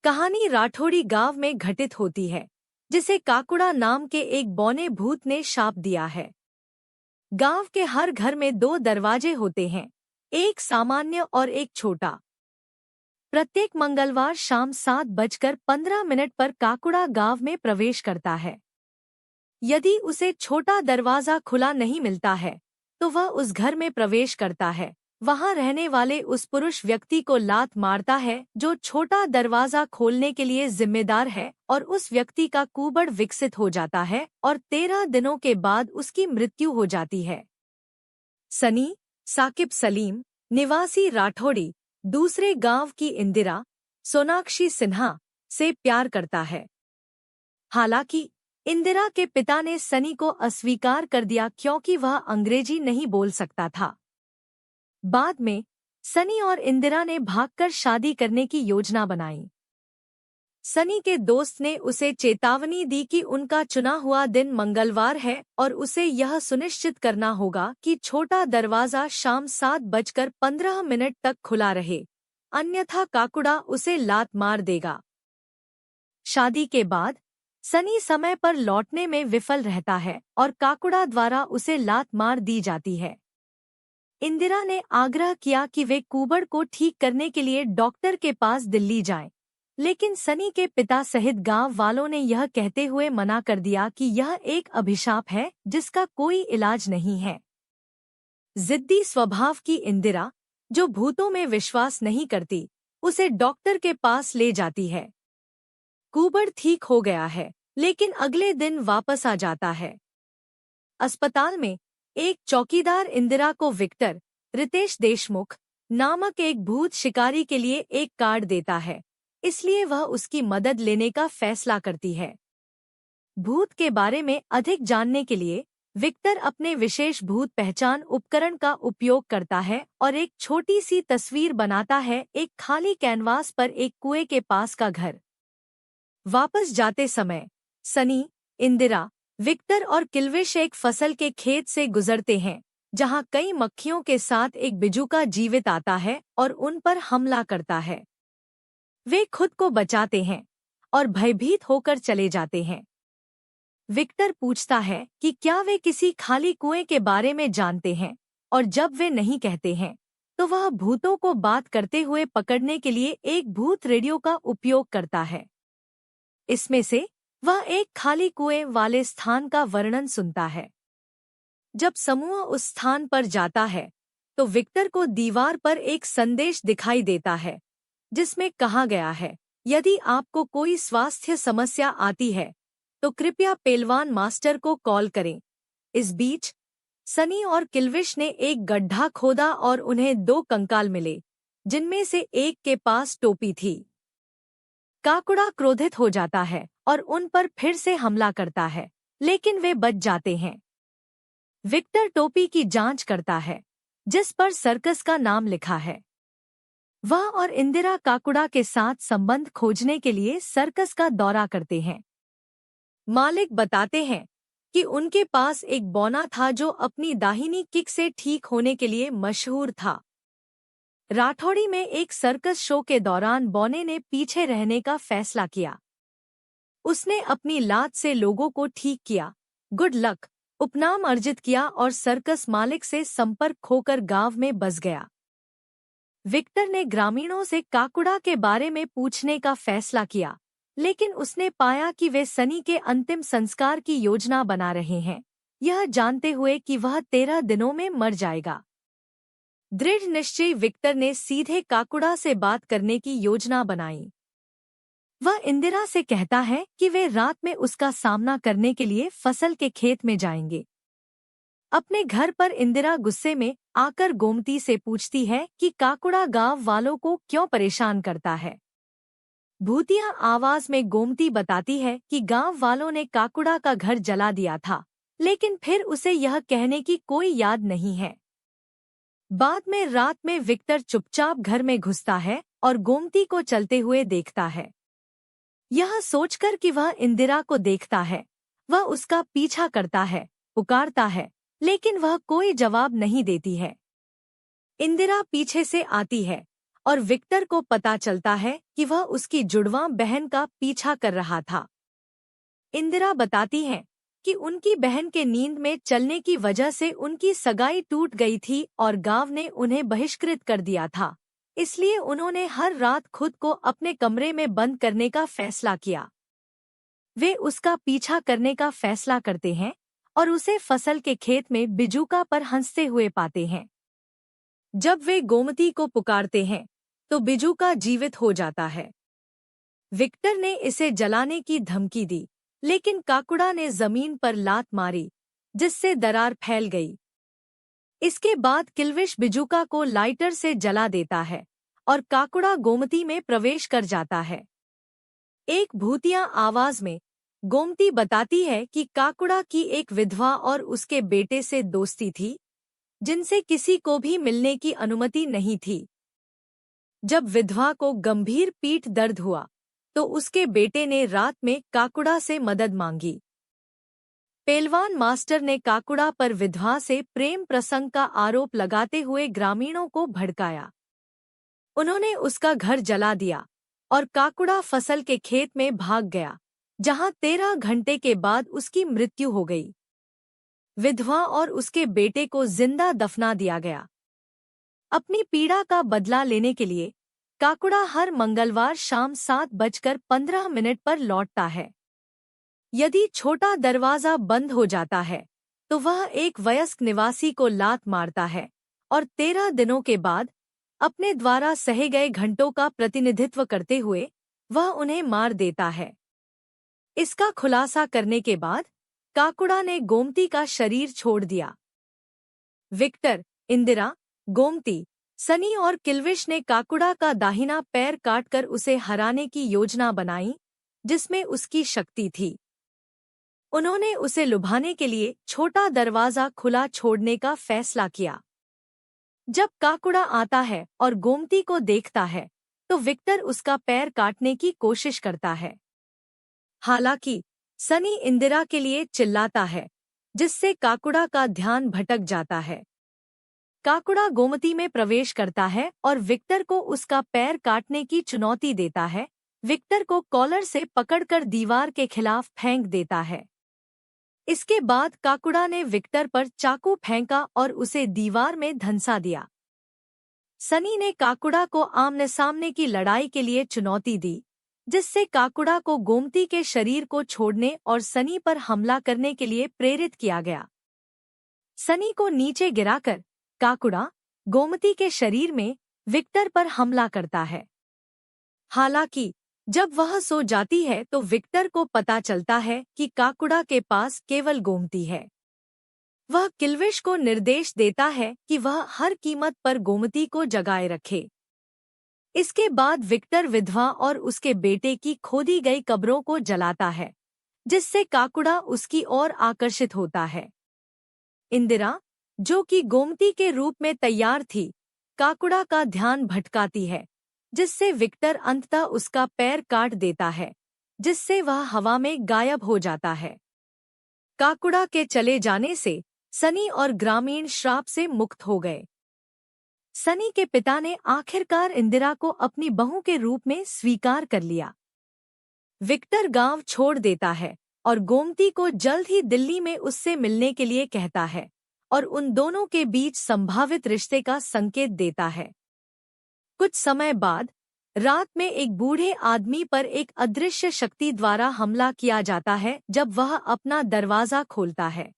कहानी राठौड़ी गांव में घटित होती है, जिसे काकुड़ा नाम के एक बौने भूत ने शाप दिया है। गांव के हर घर में दो दरवाजे होते हैं, एक सामान्य और एक छोटा। प्रत्येक मंगलवार शाम 7:15 पर काकुड़ा गांव में प्रवेश करता है। यदि उसे छोटा दरवाजा खुला नहीं मिलता है, तो वह उस घर में प्रवेश करता है। वहां रहने वाले उस पुरुष व्यक्ति को लात मारता है जो छोटा दरवाजा खोलने के लिए जिम्मेदार है, और उस व्यक्ति का कुबड़ विकसित हो जाता है और 13 दिनों के बाद उसकी मृत्यु हो जाती है। सनी, साकिब सलीम, निवासी राठौड़ी, दूसरे गांव की इंदिरा, सोनाक्षी सिन्हा से प्यार करता है। हालांकि इंदिरा के पिता ने सनी को अस्वीकार कर दिया क्योंकि वह अंग्रेजी नहीं बोल सकता था। बाद में सनी और इंदिरा ने भागकर शादी करने की योजना बनाई। सनी के दोस्त ने उसे चेतावनी दी कि उनका चुना हुआ दिन मंगलवार है और उसे यह सुनिश्चित करना होगा कि छोटा दरवाजा शाम 7:15 तक खुला रहे, अन्यथा काकुड़ा उसे लात मार देगा। शादी के बाद सनी समय पर लौटने में विफल रहता है और काकुड़ा द्वारा उसे लात मार दी जाती है। इंदिरा ने आग्रह किया कि वे कुबड़ को ठीक करने के लिए डॉक्टर के पास दिल्ली जाएं, लेकिन सनी के पिता सहित गांव वालों ने यह कहते हुए मना कर दिया कि यह एक अभिशाप है जिसका कोई इलाज नहीं है। जिद्दी स्वभाव की इंदिरा, जो भूतों में विश्वास नहीं करती, उसे डॉक्टर के पास ले जाती है। कुबड़ ठीक हो गया है, लेकिन अगले दिन वापस आ जाता है। अस्पताल में एक चौकीदार इंदिरा को विक्टर, रितेश देशमुख नामक एक भूत शिकारी के लिए एक कार्ड देता है, इसलिए वह उसकी मदद लेने का फैसला करती है। भूत के बारे में अधिक जानने के लिए विक्टर अपने विशेष भूत पहचान उपकरण का उपयोग करता है और एक छोटी सी तस्वीर बनाता है, एक खाली कैनवास पर एक कुएं के पास का घर। वापस जाते समय सनी, इंदिरा, विक्टर और किल्विश एक फसल के खेत से गुजरते हैं, जहां कई मक्खियों के साथ एक बिजुका जीवित आता है और उन पर हमला करता है। वे खुद को बचाते हैं और भयभीत होकर चले जाते हैं। विक्टर पूछता है कि क्या वे किसी खाली कुएं के बारे में जानते हैं, और जब वे नहीं कहते हैं, तो वह भूतों को बात करते हुए पकड़ने के लिए एक भूत रेडियो का उपयोग करता है। इसमें से वह एक खाली कुएं वाले स्थान का वर्णन सुनता है। जब समूह उस स्थान पर जाता है, तो विक्टर को दीवार पर एक संदेश दिखाई देता है, जिसमें कहा गया है, यदि आपको कोई स्वास्थ्य समस्या आती है, तो कृपया पेलवान मास्टर को कॉल करें। इस बीच सनी और किल्विश ने एक गड्ढा खोदा और उन्हें 2 कंकाल मिले, जिनमें से एक के पास टोपी थी। काकुड़ा क्रोधित हो जाता है और उन पर फिर से हमला करता है, लेकिन वे बच जाते हैं। विक्टर टोपी की जांच करता है, जिस पर सर्कस का नाम लिखा है। वह और इंदिरा काकुड़ा के साथ संबंध खोजने के लिए सर्कस का दौरा करते हैं। मालिक बताते हैं कि उनके पास एक बौना था जो अपनी दाहिनी किक से ठीक होने के लिए मशहूर था। राठौड़ी में एक सर्कस शो के दौरान बौने ने पीछे रहने का फैसला किया। उसने अपनी लात से लोगों को ठीक किया, गुड लक उपनाम अर्जित किया और सर्कस मालिक से संपर्क खोकर गांव में बस गया। विक्टर ने ग्रामीणों से काकुड़ा के बारे में पूछने का फैसला किया, लेकिन उसने पाया कि वे सनी के अंतिम संस्कार की योजना बना रहे हैं, यह जानते हुए कि वह 13 दिनों में मर जाएगा। दृढ़ निश्चयी विक्टर ने सीधे काकुड़ा से बात करने की योजना बनाई। वह इंदिरा से कहता है कि वे रात में उसका सामना करने के लिए फसल के खेत में जाएंगे। अपने घर पर इंदिरा गुस्से में आकर गोमती से पूछती है कि काकुड़ा गांव वालों को क्यों परेशान करता है। भूतिया आवाज में गोमती बताती है कि गांव वालों ने काकुड़ा का घर जला दिया था, लेकिन फिर उसे यह कहने की कोई याद नहीं है। बाद में रात में विक्टर चुपचाप घर में घुसता है और गोमती को चलते हुए देखता है। यह सोचकर कि वह इंदिरा को देखता है, वह उसका पीछा करता है, पुकारता है, लेकिन वह कोई जवाब नहीं देती है। इंदिरा पीछे से आती है और विक्टर को पता चलता है कि वह उसकी जुड़वां बहन का पीछा कर रहा था। इंदिरा बताती है कि उनकी बहन के नींद में चलने की वजह से उनकी सगाई टूट गई थी और गांव ने उन्हें बहिष्कृत कर दिया था, इसलिए उन्होंने हर रात खुद को अपने कमरे में बंद करने का फैसला किया। वे उसका पीछा करने का फैसला करते हैं और उसे फसल के खेत में बिजूका पर हंसते हुए पाते हैं। जब वे गोमती को पुकारते हैं तो बिजूका जीवित हो जाता है। विक्टर ने इसे जलाने की धमकी दी, लेकिन काकुड़ा ने जमीन पर लात मारी, जिससे दरार फैल गई। इसके बाद किल्विश बिजूका को लाइटर से जला देता है और काकुड़ा गोमती में प्रवेश कर जाता है। एक भूतिया आवाज में गोमती बताती है कि काकुड़ा की एक विधवा और उसके बेटे से दोस्ती थी, जिनसे किसी को भी मिलने की अनुमति नहीं थी। जब विधवा को गंभीर पीठ दर्द हुआ तो उसके बेटे ने रात में काकुड़ा से मदद मांगी। पेलवान मास्टर ने काकुड़ा पर विधवा से प्रेम प्रसंग का आरोप लगाते हुए ग्रामीणों को भड़काया। उन्होंने उसका घर जला दिया और काकुड़ा फसल के खेत में भाग गया, जहां 13 घंटे के बाद उसकी मृत्यु हो गई। विधवा और उसके बेटे को जिंदा दफना दिया गया। अपनी पीड़ा का बदला लेने के लिए काकुड़ा हर मंगलवार शाम 7:15 पर लौटता है। यदि छोटा दरवाजा बंद हो जाता है तो वह एक वयस्क निवासी को लात मारता है और 13 दिनों के बाद अपने द्वारा सहे गए घंटों का प्रतिनिधित्व करते हुए वह उन्हें मार देता है। इसका खुलासा करने के बाद काकुड़ा ने गोमती का शरीर छोड़ दिया। विक्टर, इंदिरा, गोमती, सनी और किल्विश ने काकुड़ा का दाहिना पैर काटकर उसे हराने की योजना बनाई, जिसमें उसकी शक्ति थी। उन्होंने उसे लुभाने के लिए छोटा दरवाजा खुला छोड़ने का फैसला किया। जब काकुड़ा आता है और गोमती को देखता है तो विक्टर उसका पैर काटने की कोशिश करता है। हालांकि सनी इंदिरा के लिए चिल्लाता है, जिससे काकुड़ा का ध्यान भटक जाता है। काकुड़ा गोमती में प्रवेश करता है और विक्टर को उसका पैर काटने की चुनौती देता है। विक्टर को कॉलर से पकड़कर दीवार के खिलाफ फेंक देता है। इसके बाद काकुड़ा ने विक्टर पर चाकू फेंका और उसे दीवार में धंसा दिया। सनी ने काकुड़ा को आमने सामने की लड़ाई के लिए चुनौती दी, जिससे काकुड़ा को गोमती के शरीर को छोड़ने और सनी पर हमला करने के लिए प्रेरित किया गया। सनी को नीचे गिराकर काकुड़ा गोमती के शरीर में विक्टर पर हमला करता है। हालांकि जब वह सो जाती है तो विक्टर को पता चलता है कि काकुड़ा के पास केवल गोमती है। वह किल्विश को निर्देश देता है कि वह हर कीमत पर गोमती को जगाए रखे। इसके बाद विक्टर विधवा और उसके बेटे की खोदी गई कब्रों को जलाता है, जिससे काकुड़ा उसकी ओर आकर्षित होता है। इंदिरा, जो कि गोमती के रूप में तैयार थी, काकुड़ा का ध्यान भटकाती है, जिससे विक्टर अंततः उसका पैर काट देता है, जिससे वह हवा में गायब हो जाता है। काकुड़ा के चले जाने से सनी और ग्रामीण श्राप से मुक्त हो गए। सनी के पिता ने आखिरकार इंदिरा को अपनी बहू के रूप में स्वीकार कर लिया। विक्टर गांव छोड़ देता है और गोमती को जल्द ही दिल्ली में उससे मिलने के लिए कहता है और उन दोनों के बीच संभावित रिश्ते का संकेत देता है। कुछ समय बाद रात में एक बूढ़े आदमी पर एक अदृश्य शक्ति द्वारा हमला किया जाता है जब वह अपना दरवाजा खोलता है।